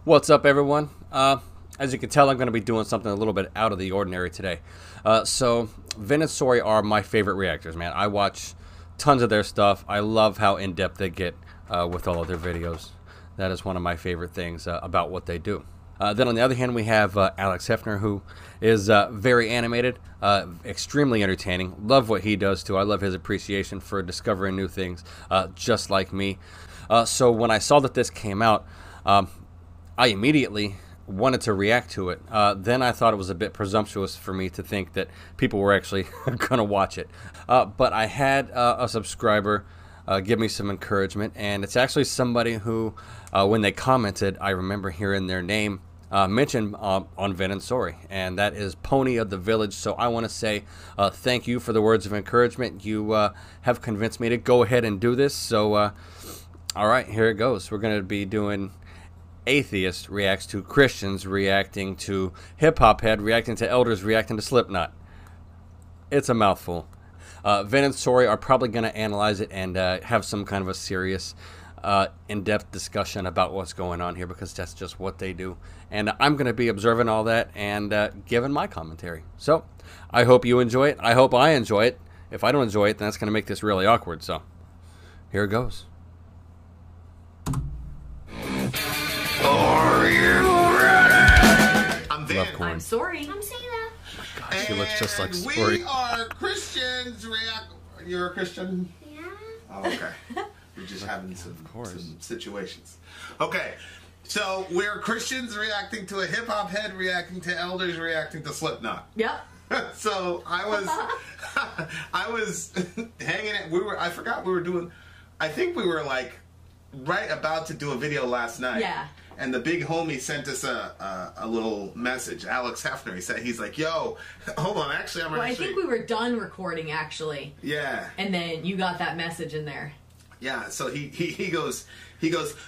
What's up, everyone? As you can tell, I'm going to be doing something a little bit out of the ordinary today. So, Vin and Sori are my favorite reactors, man. I watch tons of their stuff. I love how in-depth they get with all of their videos. That is one of my favorite things about what they do. Then on the other hand, we have Alex Hefner, who is very animated, extremely entertaining. Love what he does, too. I love his appreciation for discovering new things, just like me. So when I saw that this came out, I immediately wanted to react to it. Then I thought it was a bit presumptuous for me to think that people were actually going to watch it. But I had a subscriber give me some encouragement, and it's actually somebody who, when they commented, I remember hearing their name mentioned on Vin and Sori, and that is Pony of the Village. So I want to say thank you for the words of encouragement. You have convinced me to go ahead and do this. So, all right, here it goes. We're going to be doing Atheist reacts to Christians, reacting to Hip Hop Head, reacting to Elders, reacting to Slipknot. It's a mouthful. Vin and Sori are probably going to analyze it and have some kind of a serious, in-depth discussion about what's going on here, because that's just what they do. And I'm going to be observing all that and giving my commentary. So I hope you enjoy it. I hope I enjoy it. If I don't enjoy it, then that's going to make this really awkward. So here it goes. Are you ready? I'm Vin. I'm Sori. I'm Sayla. Oh my God, she looks just like Sori. We are Christians react. You're a Christian? Yeah. Oh, okay. We're just having some situations. Okay. So we're Christians reacting to a hip hop head, reacting to elders, reacting to Slipknot. Yep. So I was hanging it. I forgot we were doing. I think we were like right about to do a video last night. Yeah. And the big homie sent us a little message. Alex Hefner. He's like, "Yo, hold on. Actually, I think we were done recording actually. Yeah. And then you got that message in there. Yeah. So he goes.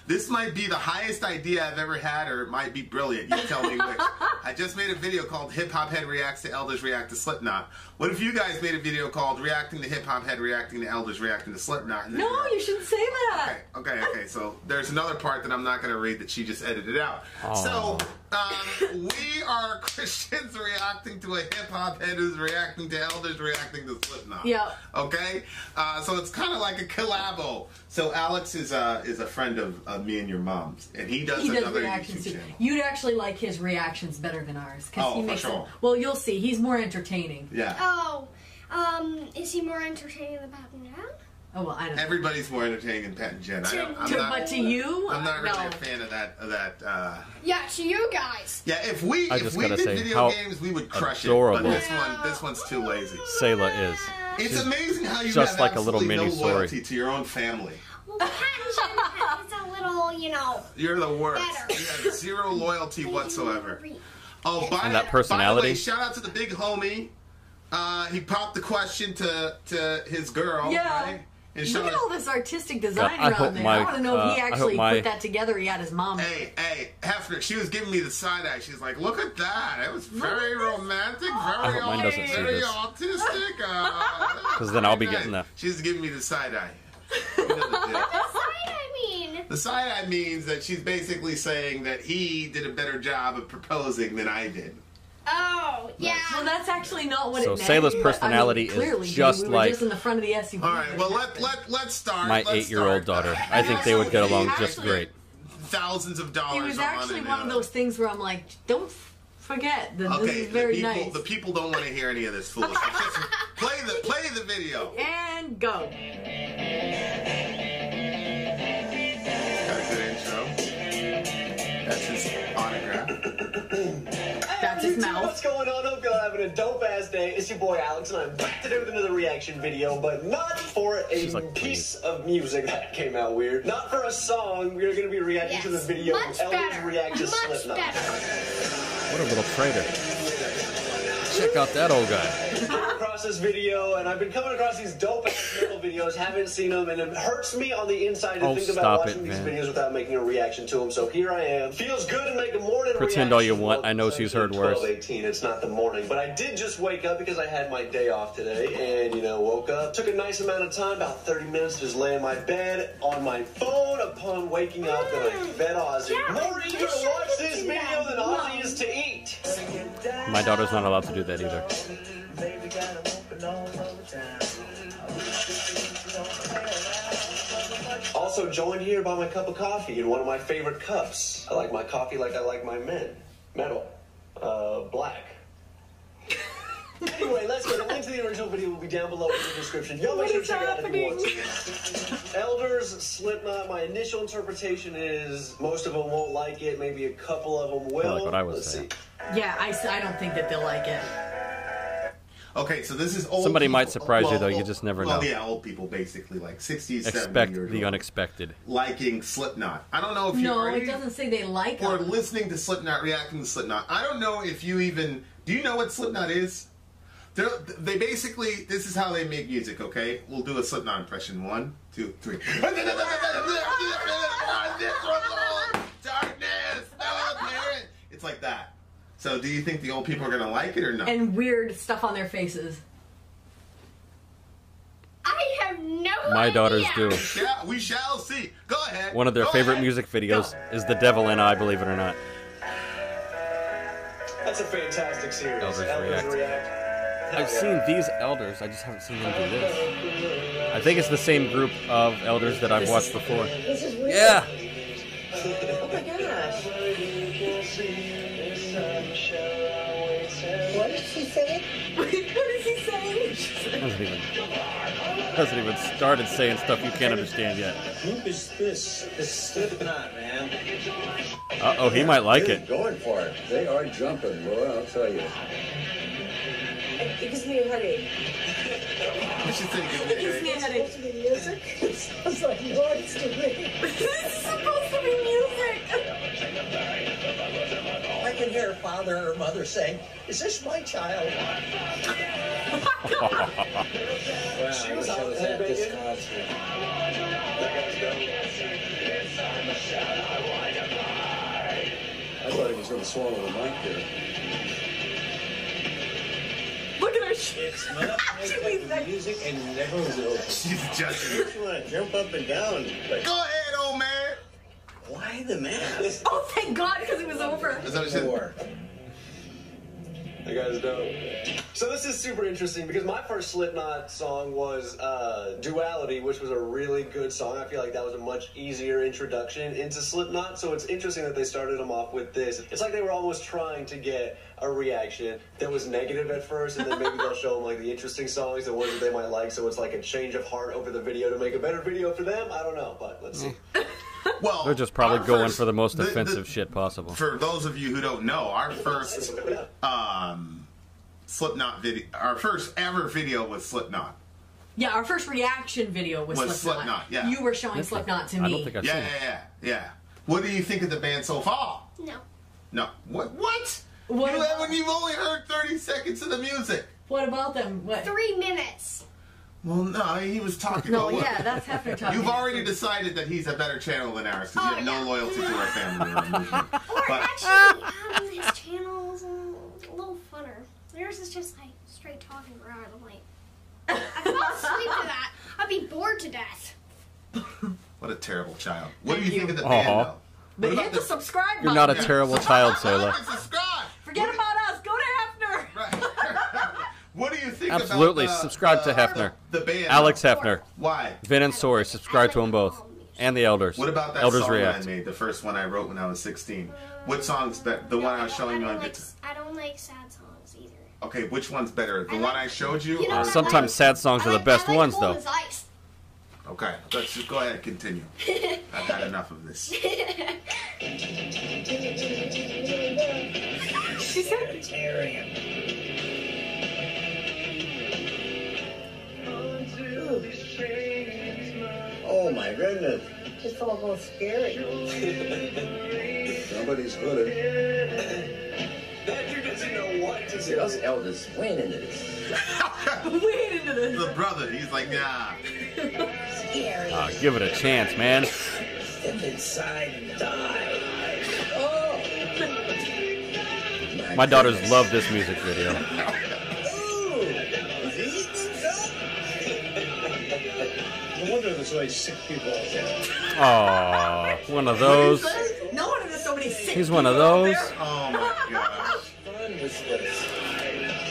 This might be the highest idea I've ever had, or it might be brilliant. You tell me which. I just made a video called Hip Hop Head Reacts to Elders React to Slipknot. What if you guys made a video called Reacting to Hip Hop Head Reacting to Elders Reacting to Slipknot? No, you shouldn't say that. Okay. So there's another part that I'm not going to read that she just edited out. Aww. So we are Christians reacting to a hip hop head who's reacting to elders reacting to Slipknot. Yeah. Okay. So it's kind of like a collabo. So Alex is a friend of me and your mom's, and he does another reactions YouTube too. channel. You'd actually like his reactions better than ours, because he makes for sure. them. Well, you'll see. He's more entertaining. Yeah. Oh, is he more entertaining than Pat and Jen? Oh well, I don't know. Everybody's more entertaining than Pat and Jen. But to you, I'm not really no. a fan of that. Yeah, to you guys. Yeah, if we did video games, we would crush adorable. it. But this one's too lazy. Sayla is. It's amazing how you just have like a little absolutely mini no loyalty to your own family. Well, Pat and Jen is a little, You're the worst. better. You have zero loyalty whatsoever. Oh, And that personality? By the way, shout out to the big homie. He popped the question to his girl. Yeah. Right? And Look at all this artistic design I around hope there. my- I want to know if he I actually hope my- put that together. He had his mom. Hey, Hefner, she was giving me the side eye. She's like, look at that. It was very romantic, I hope mine doesn't see very this. autistic. Because then I'll be getting the... She's giving me the side eye. The side eye means that she's basically saying that he did a better job of proposing than I did. Oh, yeah. Well, that's actually not what So it meant. Sayla's personality clearly, is just we were like just in the front of the SUV. All right, well, let's start. my Let's 8-year-old start. daughter. I think they would get along just Actually- great. Thousands of dollars. It was on actually it, one of those things where I'm like, don't forget that this is very nice. The people don't want to hear any of this foolishness. Just play the video. And go. Got a good intro. That's his autograph. That's his mouth. What's going on? Hope y'all having a dope ass day. It's your boy Alex, and I'm back to do another reaction video, but not for a like, piece of music that came out weird. Not for a song. We're going to be reacting to the video. Much Elders better. react to Much Slipknot. better. What a little traitor. Check out that old guy. Across across this video, and I've been coming across these dope-ass metal videos, haven't seen them, and it hurts me on the inside to think about watching these videos without making a reaction to them, so here I am. Feels good to make a morning Pretend reaction. all you want. I know she's heard worse. 12:18, it's not the morning, but I did just wake up because I had my day off today, and, you know, woke up, took a nice amount of time, about 30 minutes, just lay in my bed, on my phone. Upon waking up, and I fed Ozzy. More eager to watch this video than Ozzy is to eat. My daughter's not allowed to do that either. Also joined here by my cup of coffee in one of my favorite cups. I like my coffee like I like my men. Metal. Black. Anyway, let's go. The link to the original video will be down below in the description. Y'all make sure to check it out if you want to. Elders, Slipknot, my initial interpretation is most of them won't like it. Maybe a couple of them will. I like what I was saying. Yeah, I don't think that they'll like it. Okay, so this is old Somebody people. might surprise you, though. You just never know. Well, yeah, old people, basically, like 60s, 70s Expect years the old, unexpected. liking Slipknot. I don't know if you No, it doesn't say they like or them. listening to Slipknot, reacting to Slipknot. I don't know if you even... Do you know what Slipknot is? They basically... This is how they make music, okay? We'll do a Slipknot impression. 1, 2, 3. Darkness! It's like that. So do you think the old people are going to like it or not? And weird stuff on their faces. I have no idea. My daughters do. Yeah, we shall see. Go ahead. One of their favorite music videos is The Devil and I, believe it or not. That's a fantastic series. Elders React. I've seen these elders, I just haven't seen them do this. I think it's the same group of elders that I've watched before. This is weird. Yeah! Oh my gosh. What is she saying? What is he saying? Hasn't even started saying stuff you can't understand yet. Who is this? This Slipknot, man. Uh-oh, he might like it. Going for it. They are jumping, boy, I'll tell you. It gives me a headache. You should say It gives me a headache. To be music? It sounds like noise to me. This is supposed to be music. I can hear father or mother saying, "Is this my child?" Wow, I wish I was at this concert. I thought he was going to swallow the mic there. Look at her. It's not my type of music, and never was it over. She's just... You want to jump up and down. But Go ahead, old man. why the mask? Oh, thank God, because it was over. Is that what she said? More. That guy's dope. So this is super interesting because my first Slipknot song was Duality, which was a really good song. I feel like that was a much easier introduction into Slipknot. So it's interesting that they started them off with this. It's like they were almost trying to get a reaction that was negative at first, and then maybe they'll show them like the interesting songs, the ones that they might like. So it's like a change of heart over the video to make a better video for them. I don't know, but let's see. Well, They're just probably our going first- for the most the- offensive shit possible. For those of you who don't know, our first Slipknot video, our first ever video was Slipknot. Yeah, our first reaction video was Slipknot, yeah. You were showing Slipknot to me. I don't think I've seen it. Yeah. What do you think of the band so far? No. No. What? What You about- haven't. You've only heard 30 seconds of the music. What about them? What? 3 minutes. Well, no, he was talking No, about what? yeah, that's Hefner talking. You've already decided that he's a better channel than ours because you have no loyalty to our family or our movement. Or But actually, his channel is a little funner. Yours is just like straight talking around. I'm like, I fall asleep to that. I'd be bored to death. what a terrible child. What do Thank you think you. of the band, Aw. though? But What hit about the subscribe button. You're not a terrible child, Sayla. Subscribe. Forget about us. Go to Hefner. Right. What do you think Absolutely. about Subscribe to Hefner. The band. Alex Hefner. Why? Vin and Sori, subscribe to them both. And the Elders. What about that Elders song React. that I made, the first one I wrote when I was 16? What song's better? The one I was showing you on guitar. I don't like sad songs either. Okay, which one's better? The I one like- I showed you? You know or- what I Sometimes sad songs are the best ones, Cold though. as Ice. Okay, let's just go ahead and continue. I've had enough of this. She said, Oh my goodness. It's almost scary. Somebody's hooded. That dude doesn't know what to See, do. us elders went into this. Wait into this. The brother, he's like, nah. Scary. Give it a chance, man. Step inside and die. Oh. My daughters love this music video. Ooh. No wonder there's so many sick people out there. Aw, one of those. No wonder there's so many sick He's one of people out those. there. Oh my gosh. Fun was this.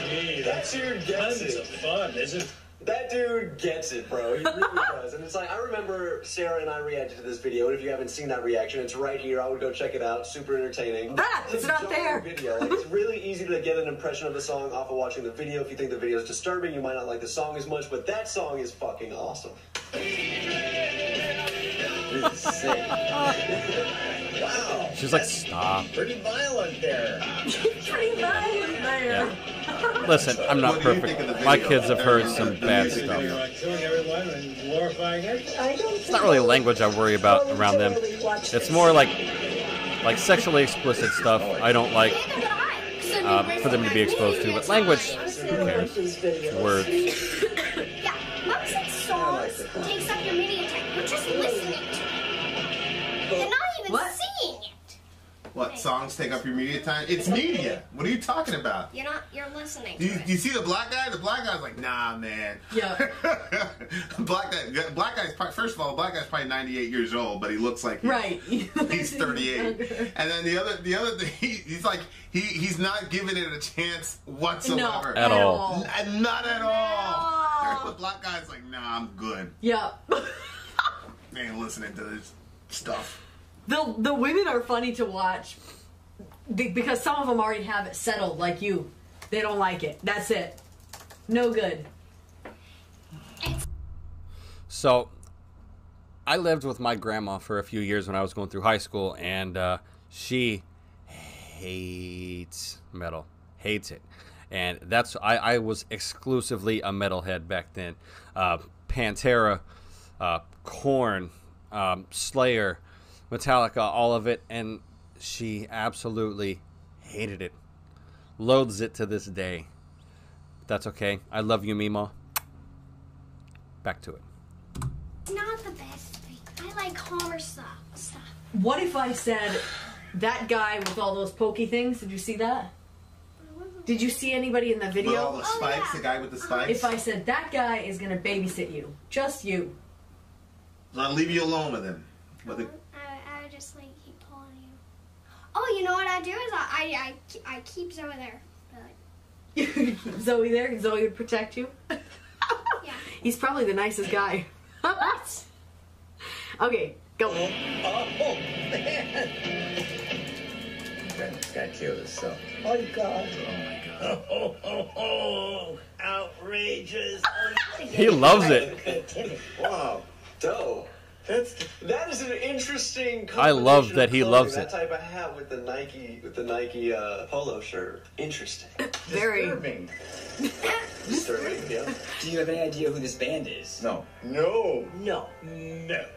Gee, That dude gets tons it. of fun, isn't it? That dude gets it, bro. He really does. And it's like, I remember Sarah and I reacted to this video, and if you haven't seen that reaction, it's right here. I would go check it out. Super entertaining. It's not a there. Video. Like, it's really easy to get an impression of the song off of watching the video. If you think the video is disturbing, you might not like the song as much, but that song is fucking awesome. This is sick. Wow. She's like, stop. Pretty violent there. Pretty violent there. Listen, I'm not What do you think perfect. of the My video? kids have heard The some music bad video. stuff. You're like killing everyone and glorifying it. It's not really language I worry about around them. It's more like sexually explicit stuff I don't like for them to be exposed to. But language, who cares? Words. Yeah, most of songs takes up your media time. You're just listening to it. You're not even What? seeing it. What, songs take up your media time? It's media. What are you talking about? You're listening to You, it. you see the black guy? The black guy's like, nah, man. Yeah. Black guy's probably, first of all, the black guy's probably 98 years old, but he looks like Right. he's 38. And then the other thing, he's like, he's not giving it a chance whatsoever. At all. Not at all. No. The black guy's like, nah, I'm good. Yeah. I ain't listening to this stuff. The women are funny to watch because some of them already have it settled, like you. They don't like it. That's it. No good. So, I lived with my grandma for a few years when I was going through high school, and she hates metal. Hates it. And that's, I was exclusively a metalhead back then. Pantera, Korn, Slayer, Metallica, all of it, and she absolutely hated it. Loathes it to this day. That's okay. I love you, Mima. Back to it. It's not the best thing. I like calmer stuff. What if I said that guy with all those pokey things? Did you see that? Did you see anybody in the With video? all the spikes, yeah. the guy with the spikes. If I said that guy is gonna babysit you, just you. I'll leave you alone with him. With the, I would just like keep pulling you. Oh, you know what I do is I keep Zoe there. You keep Zoe there, and Zoe would protect you. Yeah. He's probably the nicest guy. Okay, go. Oh, man. Got killed himself. Oh, God. Oh, outrageous. He loves it. Wow. Dope. That is an interesting I love combination that of he clothing. loves that it. type of hat with the Nike polo shirt. Interesting. Very. Disturbing. Disturbing, yeah. Do you have any idea who this band is? No. No. No.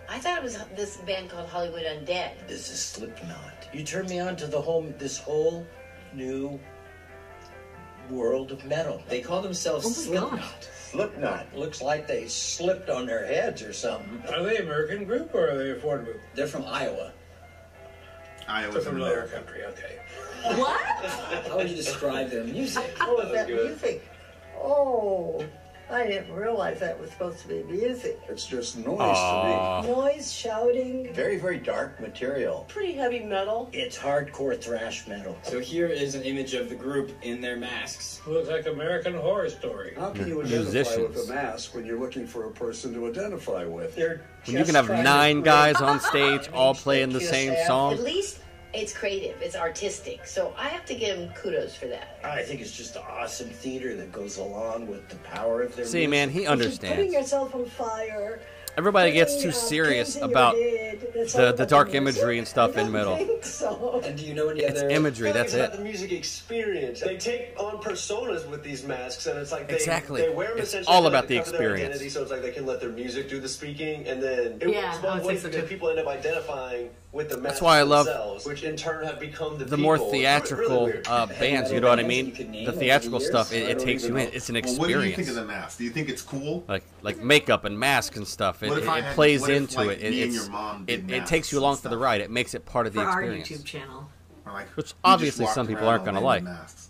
I thought it was this band called Hollywood Undead. This is Slipknot. You turned me on to this whole new world of metal. They call themselves Oh my Slipknot. gosh. Slipknot. Looks like they slipped on their heads or something. Are they an American group or are they a foreign group? They're from Iowa. Iowa's From in another love. country, okay. What? How would you describe their music? Oh, is that good. music? Oh, I didn't realize that was supposed to be music. It's just noise Aww. Noise, shouting. Very, very dark material. Pretty heavy metal. It's hardcore thrash metal. So here is an image of the group in their masks. Looks like American Horror Story. How can you identify Musicians. with a mask when you're looking for a person to identify with? They're When you can have 9 guys on stage all playing the same At song. least it's creative. It's artistic. So I have to give them kudos for that. I think it's just awesome theater that goes along with the power of their See, music. man, he Putting understands. yourself on fire. everybody gets too serious about the dark imagery and stuff in metal. So. And do you know any other? It's imagery. That's It's about it. the music experience. They take on personas with these masks, and it's like they wear them It's essentially all to, about like, the cover their experience. identity, so it's like they can let their music do the speaking, and then it Yeah, works both I would ways say so because too. people end up identifying with the masks That's why I love themselves, which in turn have become the more people. theatrical It's really weird. bands. You know what I mean? The theatrical stuff. It takes you in. It's an Well, what do you think experience. of the mask? Do you think it's cool? Like makeup and masks and stuff. It, What if I it had- plays what if, into like, it. me and It's your mom did it takes you masks along and for the stuff? ride. It makes it part of the For our experience. YouTube channel. Or like, Which we obviously just some walked people around aren't gonna all like. wearing masks.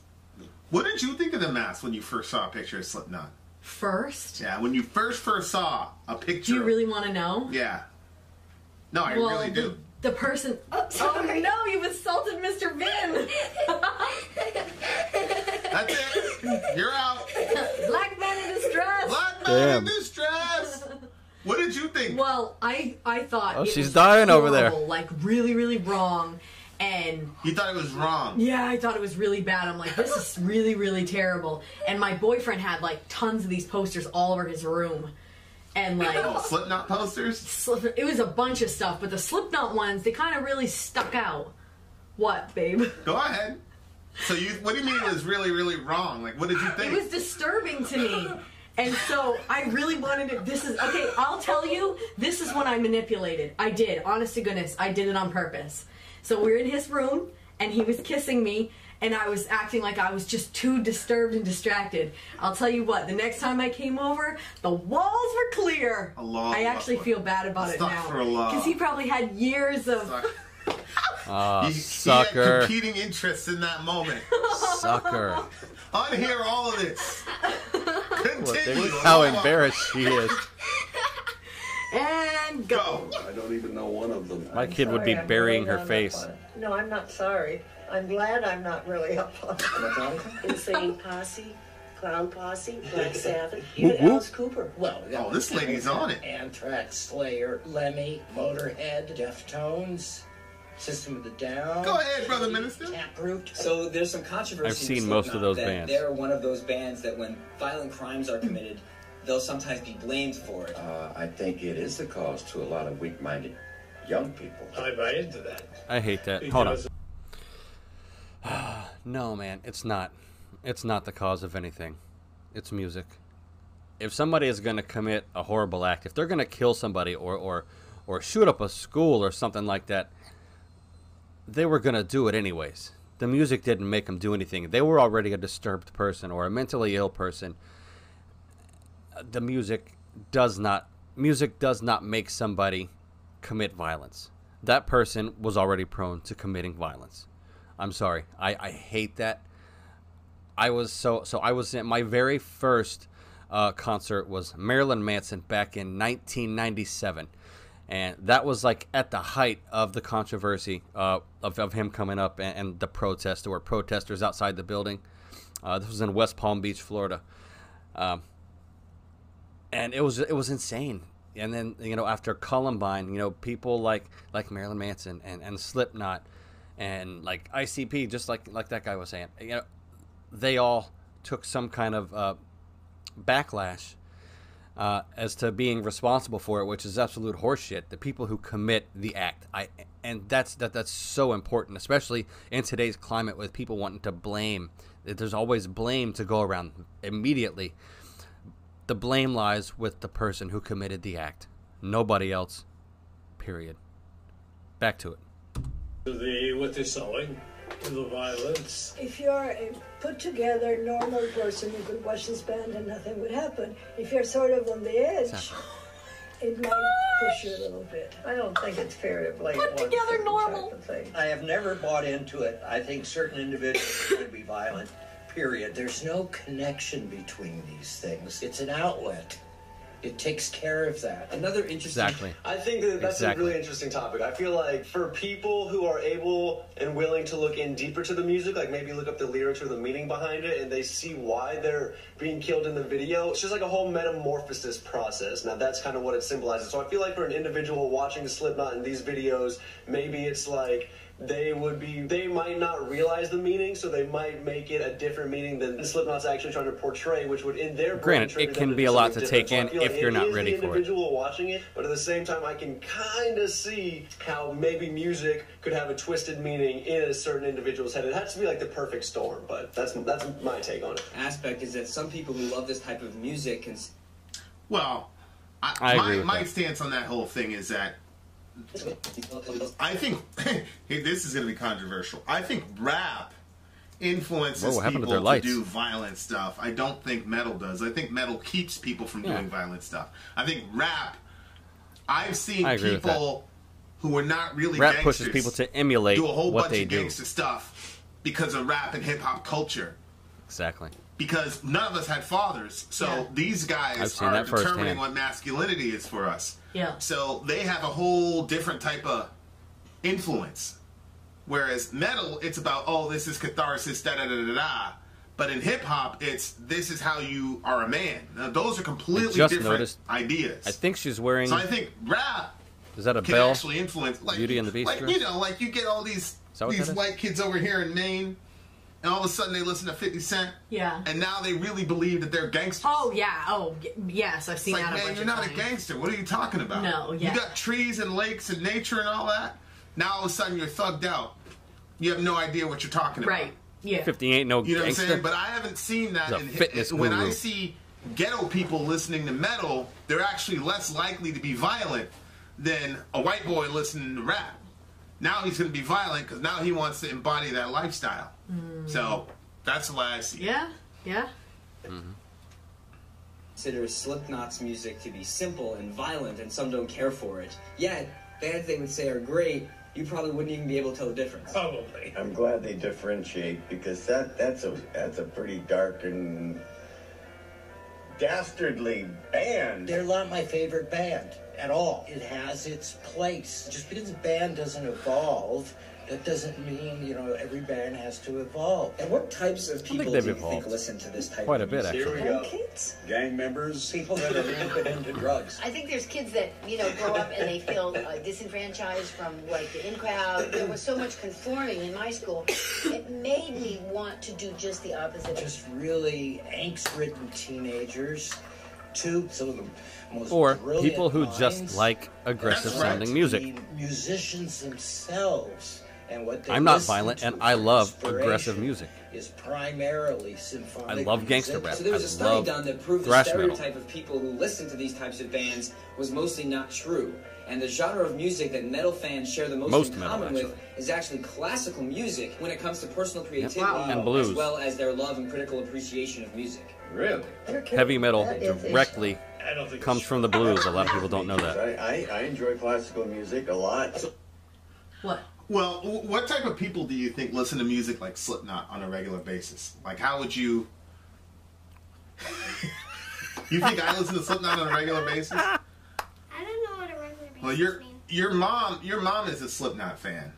What did you think of the mask when you first saw a picture of Slipknot? First? Yeah, when you first saw a picture. Do you really want to know? Yeah. No, I Well, really do. The person. Oh no, you insulted Mr. Vin. That's it. You're out. Black man in distress. Black man in distress. What did you think? Well, I thought. Oh, it she's was dying over there. horrible, like really, really wrong. And you thought it was wrong. Yeah, I thought it was really bad. I'm like, this is really, really terrible. And my boyfriend had like tons of these posters all over his room. And like Slipknot posters? It was a bunch of stuff, but the Slipknot ones, they kind of really stuck out. What, babe? Go ahead. So what do you mean it was really, really wrong? Like, what did you think? It was disturbing to me. And so I really wanted it. Okay, I'll tell you, this is when I manipulated. I did. Honest to goodness, I did it on purpose. So we were in his room, and he was kissing me, and I was acting like I was just too disturbed and distracted. I'll tell you what, the next time I came over, the walls were clear. I actually feel bad about it now. Because he probably had years of... He sucker. had competing interests in that moment. Sucker. Unhear all of this. Continue. Look how embarrassed she is. And go. I don't even know one of them. My kid would be Sorry, I'm burying really her not face. up on it. No, I'm not sorry. I'm glad I'm not really up on it. Insane Posse, Clown Posse, Black Sabbath, Whoop, even whoop. Alice Cooper. Well, Oh, this lady's on it. Anthrax, Slayer, Lemmy, Motorhead, Deftones, System of the Down. Go ahead, Brother Minister. Taproot. So there's some controversy. I've seen in most of Slipknot those that bands. They're one of those bands that when violent crimes are committed, they'll sometimes be blamed for it. I think it is the cause to a lot of weak-minded young people. I buy into that. I hate that. Hold on. No, man, it's not. It's not the cause of anything. It's music. If somebody is going to commit a horrible act, if they're going to kill somebody or shoot up a school or something like that, they were going to do it anyways. The music didn't make them do anything. They were already a disturbed person or a mentally ill person. The music does not make somebody commit violence. That person was already prone to committing violence. I'm sorry. I hate that. I was in my very first concert was Marilyn Manson back in 1997. And that was like at the height of the controversy of him coming up and the protest. There were protesters outside the building. This was in West Palm Beach, Florida. And it was insane. And then, after Columbine, people like Marilyn Manson and Slipknot and like ICP, just like that guy was saying, they all took some kind of backlash as to being responsible for it, which is absolute horseshit. The people who commit the act, and that's so important, especially in today's climate with people wanting to blame. There's always blame to go around immediately. The blame lies with the person who committed the act. Nobody else. Period. Back to it. What they're selling, the violence. If you're a put-together, normal person, you could watch this band and nothing would happen. If you're sort of on the edge, it might push you a little bit. I don't think it's fair to blame Put one together certain normal. type of thing. I have never bought into it. I think certain individuals could be violent, period. There's no connection between these things. It's an outlet. It takes care of that. Another interesting... Exactly. I think that's a really interesting topic. I feel like for people who are able and willing to look in deeper to the music, like maybe look up the lyrics or the meaning behind it, and they see why they're being killed in the video, it's just like a whole metamorphosis process. Now that's kind of what it symbolizes. So I feel like for an individual watching Slipknot in these videos, maybe it's like they might not realize the meaning, so they might make it a different meaning than Slipknot's actually trying to portray, which would in their brain Granted, it can be a lot to take in if you're not ready for it. Individual watching it, but at the same time, I can kind of see how maybe music could have a twisted meaning in a certain individual's head. It has to be like the perfect storm, but that's my take on it. Aspect is that some people who love this type of music can. Well, I agree with my that. stance on that whole thing is that I think hey, this is going to be controversial. I think rap influences people to do violent stuff. I don't think metal does. I think metal keeps people from doing violent stuff. I think rap. I've seen people who are not really rap gangsters pushes people to emulate do a whole what bunch they of do. gangster stuff because of rap and hip hop culture. Exactly. Because none of us had fathers, so these guys are determining what masculinity is for us. Yeah. So they have a whole different type of influence. Whereas metal, it's about, oh, this is catharsis, da da da da da. But in hip hop, it's this is how you are a man. Now, those are completely different ideas. I think she's wearing. So I think rap is that a can bell? actually influence, like, Beauty and the Beast. like dress? you know, like you get all these white kids over here in Maine. And all of a sudden they listen to 50 Cent. Yeah. And now they really believe that they're gangsters. Oh, yeah. Oh, yes. I've seen it's like, that a man, bunch you're of not times. a gangster. What are you talking about? No, yeah. You got trees and lakes and nature and all that. Now all of a sudden you're thugged out. You have no idea what you're talking about. Right. Yeah. 50 ain't no You know gangster. what I'm saying? But I haven't seen that. He's a fitness When guru. I see ghetto people listening to metal, they're actually less likely to be violent than a white boy listening to rap. Now he's going to be violent because now he wants to embody that lifestyle. So that's why I see it. Yeah. Yeah. Consider Slipknot's music to be simple and violent, and some don't care for it. Yeah, bands they would say are great, you probably wouldn't even be able to tell the difference. Probably. I'm glad they differentiate because that's a pretty dark and dastardly band. They're not my favorite band at all. It has its place. Just because a band doesn't evolve, that doesn't mean, you know, every band has to evolve. And what types of people do they've you evolved think listen to this type quite of a bit, music? actually. Here we go. Kids? Gang members. People that are rampant into drugs. I think there's kids that, you know, grow up and they feel disenfranchised from, like, the in crowd. There was so much conforming in my school. It made me want to do just the opposite. Just really angst-ridden teenagers to some of the most Or brilliant people who just minds. like aggressive sounding music. The musicians themselves and what they I'm not listen violent, to and I for love inspiration aggressive music. is primarily symphonic I love gangster music. rap. So there was I a study love done that proved the thrash metal. stereotype of people who listen to these types of bands was mostly not true. And the genre of music that metal fans share the most in metal, common actually. with is actually classical music when it comes to personal creativity And blues. as well as their love and critical appreciation of music. Really? Heavy metal That is directly I don't think comes from the blues. A lot of people don't know that. I enjoy classical music a lot. What? Well, what type of people do you think listen to music like Slipknot on a regular basis? Like, how would you... You think I listen to Slipknot on a regular basis? I don't know what a regular basis Well, means. your mom is a Slipknot fan.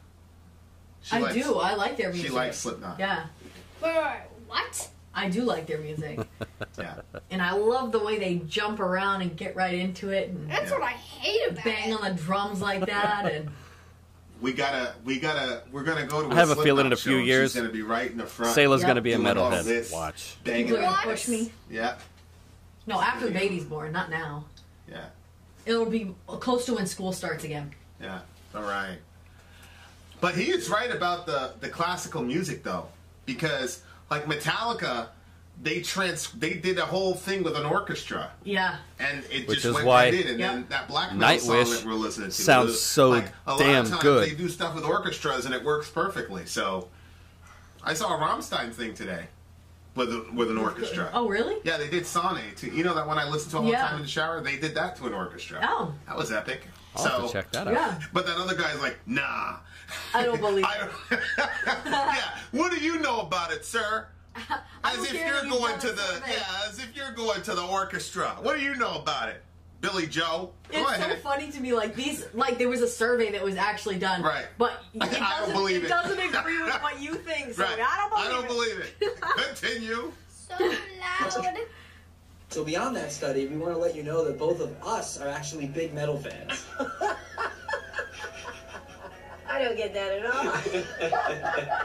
She I likes- do. I like their music. She likes Slipknot. Yeah. Wait, what? I do like their music. Yeah. And I love the way they jump around and get right into it and That's what I hate about bang it. on the drums like that. And we're gonna go to I have a Slipknot feeling in a show, few and years, she's gonna be right in the front. Sayla's gonna be a doing all metalhead. this, Watch. banging people are it. gonna push me. Yeah. No, after the baby's born, not now. Yeah. It'll be close to when school starts again. Yeah. All right. But he is right about the classical music though, because like Metallica, they did a whole thing with an orchestra. Yeah. And it Which just is went why right in. And then that black metal song Nightwish that we're listening to sounds so like, a damn lot of times good. They do stuff with orchestras and it works perfectly. So I saw a Rammstein thing today with an orchestra. Oh, really? Yeah, they did Sane too. You know that one I listen to all the Yeah. time in the shower? They did that to an orchestra. Oh. That was epic. I'll have to check that out. Yeah. But that other guy's like, nah. I don't believe it. Yeah, what do you know about it, sir? I As don't if care you're that you've going done to a survey. as if you're going to the orchestra. What do you know about it? Billy Joe? Go It's so ahead. funny to me, like there was a survey that was actually done, Right. But I don't believe it. doesn't agree with what you think. So Right. I don't believe it. Continue. So loud. So beyond that study, we want to let you know that both of us are actually big metal fans. I don't get that at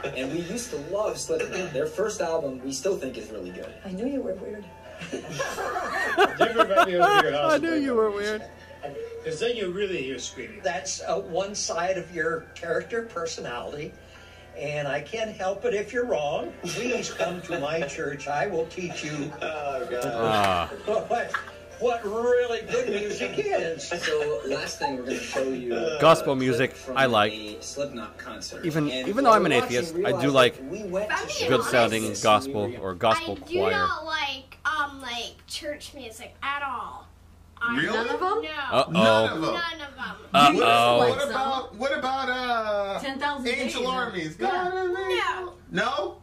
all. And we used to love Slipknot. Their first album, we still think is really good. I knew you were weird. I knew you were weird. Because then you really hear screaming. That's one side of your character personality. And I can't help it if you're wrong. Please come to my church. I will teach you what really good music is. So last thing we're going to show you Gospel music, from I like. a Slipknot concert. Even And though I'm an we're atheist, watching, I do realize like that we went to good shows sounding like this. gospel or gospel I do choir. not like church music at all. Really? None of them? No. Uh-oh. None of them. None of them. Uh-oh. What about 10,000 Angel Days, Armies? No. No?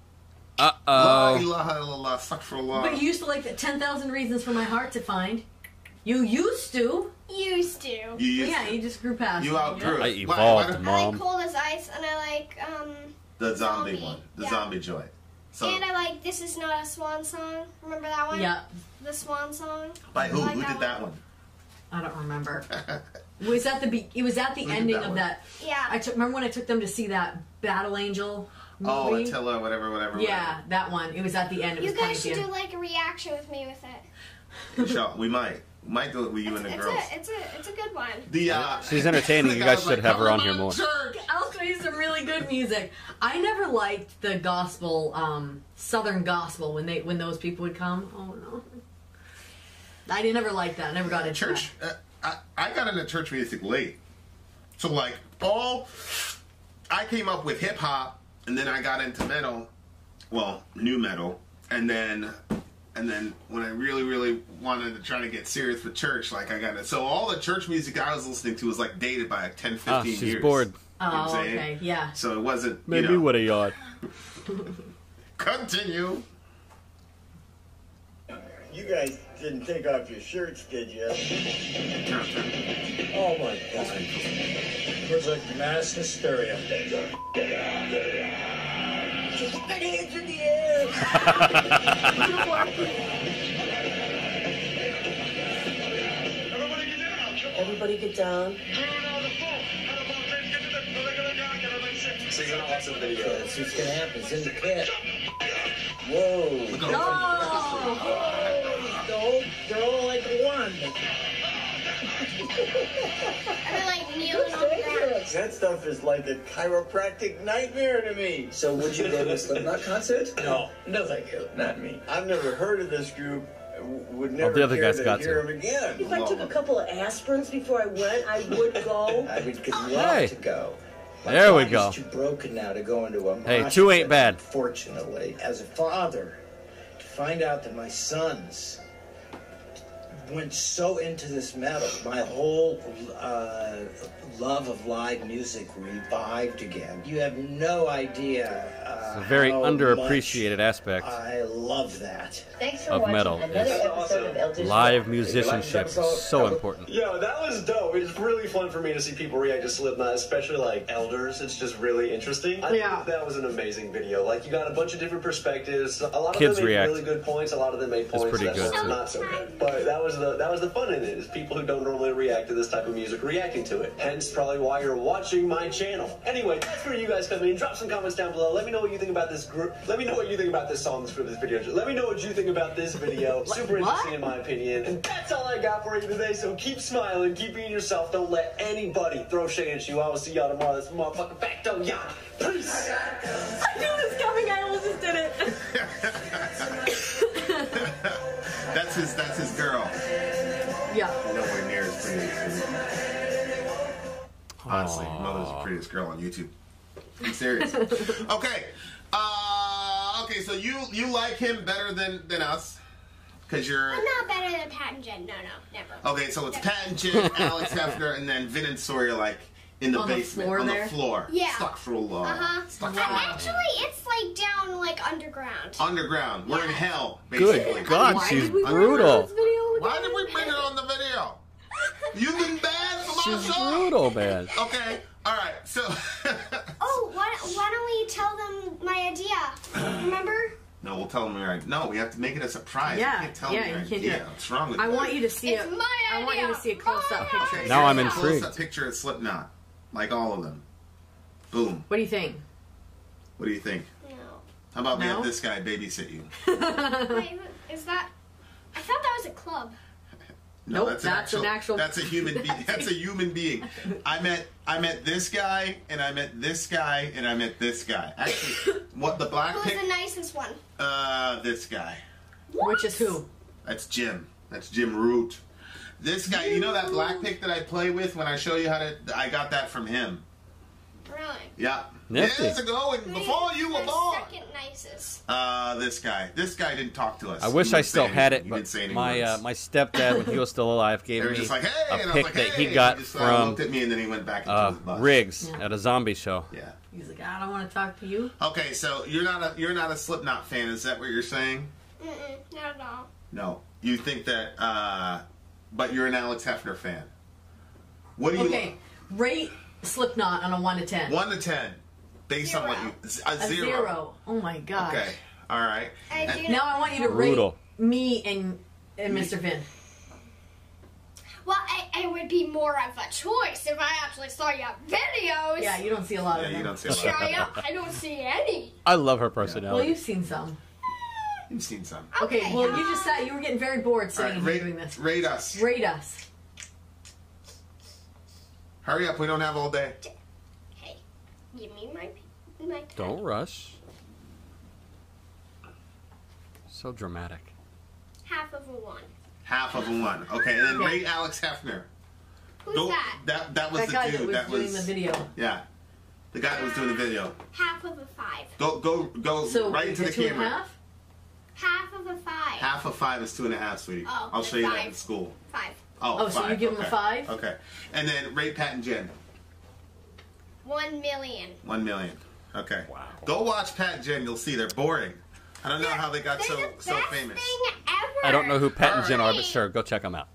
La Uh-oh. ilaha illallah, astaghfirullah. But you used to like the 10,000 Reasons for My Heart to Find. You used to. Used to. You used Yeah, to. you just grew past. You it, outgrew I it. evolved, I like Mom. Cold as Ice, and I like The zombie one. The Yeah. zombie joy. So, And I like This Is Not a Swan Song. Remember that one? Yeah. The Swan Song. by who? I like Who did that one? I don't remember. It was at the it was at the Who did ending that of one? that. Yeah. Remember when I took them to see that Battle Angel movie? Oh, Attila, whatever. Yeah, that one. It was at the end. It You was guys should funny do like a reaction with me with it. Whatever. We might. We might do it with you and the girls. It's a good one. The She's entertaining. You guys should have her on here more. I'll show you some really good music. I never liked the gospel, Southern gospel when those people would come. Oh no, I never liked that. I never got into Church. I got into church music late. So like I came up with hip hop, and then I got into metal, well, new metal, and then when I really wanted to try to get serious with church, like I got it. So all the church music I was listening to was like dated by like 10, 15 years. She's bored. that. You know what Oh, I'm saying? okay, yeah. So it wasn't. Maybe you know, with a yacht. Continue. You guys didn't take off your shirts, did you? Oh my God. It was like mass hysteria. Just put hands in the air. Everybody get down. So it's an awesome video. That's what's going to happen. It's in the pit. Whoa. They're all like one. Are they like kneeling on the ground? That stuff is like a chiropractic nightmare to me. So would you go to a Slipknot concert? No thank you. Not me. I've never heard of this group. Would never the other care guys to got hear to. them again. If I took a couple of aspirins before I went, I would go. I would love Hey. to go. My There we body's go. too broken now to go into a Hey, mosh 2 ain't pit. bad. Fortunately, as a father, to find out that my sons went so into this metal, my whole love of live music revived again. You have no idea. It's a very how underappreciated much aspect I love that. Thanks for of watching metal. another Is episode of Elders live Rock. musicianship is so important. Yo, that was dope. It's really fun for me to see people react to Slipknot, especially like elders. It's just really interesting. I think that was an amazing video. Like, you got a bunch of different perspectives. A lot of Kids them made react. really good points. A lot of them made points pretty that good, were too. not so good. But that was the fun in it, is people who don't normally react to this type of music reacting to it. Hence, probably why you're watching my channel. Anyway, that's where you guys come in. Drop some comments down below. Let me know what you think about this group. Let me know what you think about this song for this video. Let me know what you think about this video. Super interesting in my opinion. And that's all I got for you today. So keep smiling, keep being yourself. Don't let anybody throw shade at you. I will see y'all tomorrow. This motherfucking back door. Yeah. Peace. I knew it was coming. I almost just did it. That's his girl. Yeah. Nowhere near as pretty as honestly, your mother's the prettiest girl on YouTube. I'm serious. Okay. Okay, so you like him better than us. Because you're... I'm not better than Pat and Jen. No, never. Okay, so it's Pat and Jen, Alex Hefner, and then Vin and Sawyer, like, in the basement. Floor on there? the floor. Yeah. Astaghfirullah. Actually, it's like down, like underground. Underground. We're in hell, basically. Good God, she's brutal. Why did we bring her on the video? You've been bad from our She's show. brutal, man. Okay, alright, so... Oh, why don't we tell them my idea? Remember? No, we'll tell them right. No, we have to make it a surprise. Yeah, We can't tell yeah, them your you can't do idea. it. What's wrong with I that? want you to see It's it. my I want you to idea. see a close-up picture. Now I'm Here's a intrigued. close-up picture of Slipknot. Like all of them. Boom. What do you think? What do you think? No. How about we have this guy babysit you? Wait, is that? I thought that was a club. No, nope, that's an actual. That's a human being. That's a human being. I met this guy, and I met this guy, and I met this guy. Actually, what the black Who's the nicest one? This guy. What? Which is who? That's Jim. That's Jim Root. This guy, you know that black pick that I play with when I show you how to, I got that from him. Really? Yeah. Nifty. Years ago, and before you were born. Second nicest. This guy. This guy didn't talk to us. I wish I still had it, but my my stepdad, when he was still alive, gave me just like, hey, a pick that he got from looked at me and then he went back into his bus. Riggs at a zombie show. Yeah. He's like, I don't want to talk to you. Okay, so you're not a Slipknot fan. Is that what you're saying? Not at all. No. You think that, but you're an Alex Hefner fan. What do you? Okay, rate Slipknot on a 1 to 10. 1 to 10, based on what you a zero. 0. Oh my gosh. Okay. All right. Now I want you to rate me and Mr. Finn. Well, it would be more of a choice if I actually saw your videos. Yeah, you don't see a lot of them. Yeah, you don't see a lot. I don't see any. I love her personality. Well, you've seen some. You've seen some. Okay, well, you just sat. You were getting very bored sitting right, here doing this. Rate us. Rate us. Hurry up, we don't have all day. Hey, give me my Don't rush. So dramatic. half of a 1. Half of a 1. Okay, and then rate Alex Hefner. Who's that? That was that the guy dude. that was doing the video. Yeah. The guy that was doing the video. Half of a 5. Go So right into the 2.5? camera. Half of a 5. Half of 5 is 2.5, sweetie. Oh, I'll show you that 5. in school. 5. Oh, so 5. you give him a okay. 5? Okay. And then rate Pat and Jen. 1 million. 1 million. Okay. Wow. Go watch Pat and Jen. You'll see they're boring. I don't know how they got so famous. I don't know who Pat and Jen are, but sure, go check them out.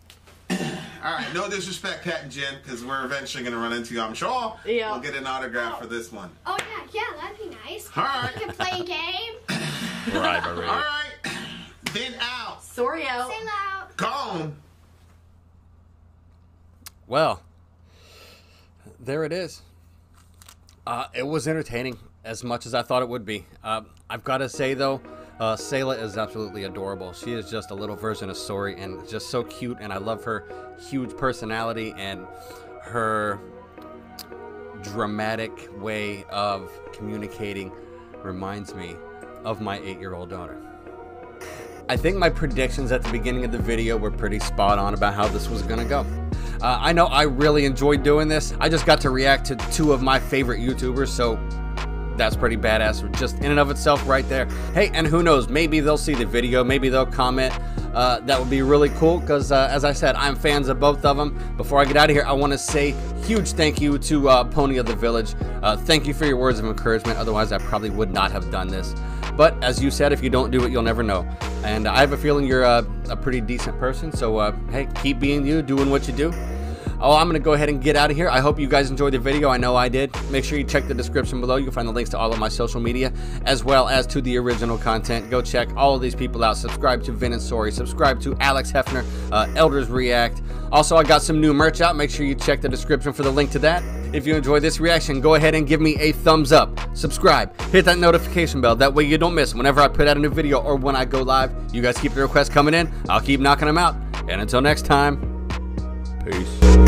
All right. No disrespect, Pat and Jen, because we're eventually going to run into you, I'm sure. Yeah. We'll get an autograph for this one. Oh, yeah, that'd be nice. All right. We can play a game. Right. All right. Then out. Sorry out. Sail out. Gone. Well, there it is. It was entertaining as much as I thought it would be. I've got to say, though, Sayla is absolutely adorable. She is just a little version of Sori and just so cute, and I love her huge personality and her dramatic way of communicating reminds me of my 8-year-old daughter. I think my predictions at the beginning of the video were pretty spot on about how this was gonna go. I know I really enjoyed doing this. I just got to react to 2 of my favorite YouTubers, so that's pretty badass just in and of itself right there. Hey, and who knows, maybe they'll see the video, maybe they'll comment. That would be really cool because as I said, I'm fans of both of them. Before I get out of here, I want to say huge thank you to Pony of the Village. Thank you for your words of encouragement, otherwise I probably would not have done this. But as you said, if you don't do it, you'll never know. And I have a feeling you're a pretty decent person, so hey, keep being you, doing what you do. Oh, I'm going to go ahead and get out of here. I hope you guys enjoyed the video. I know I did. Make sure you check the description below. You'll find the links to all of my social media, as well as to the original content. Go check all of these people out. Subscribe to Vin and Sori. Subscribe to Alex Hefner, Elders React. Also, I got some new merch out. Make sure you check the description for the link to that. If you enjoyed this reaction, go ahead and give me a thumbs up. Subscribe. Hit that notification bell. That way you don't miss whenever I put out a new video or when I go live. You guys keep the requests coming in. I'll keep knocking them out. And until next time, peace.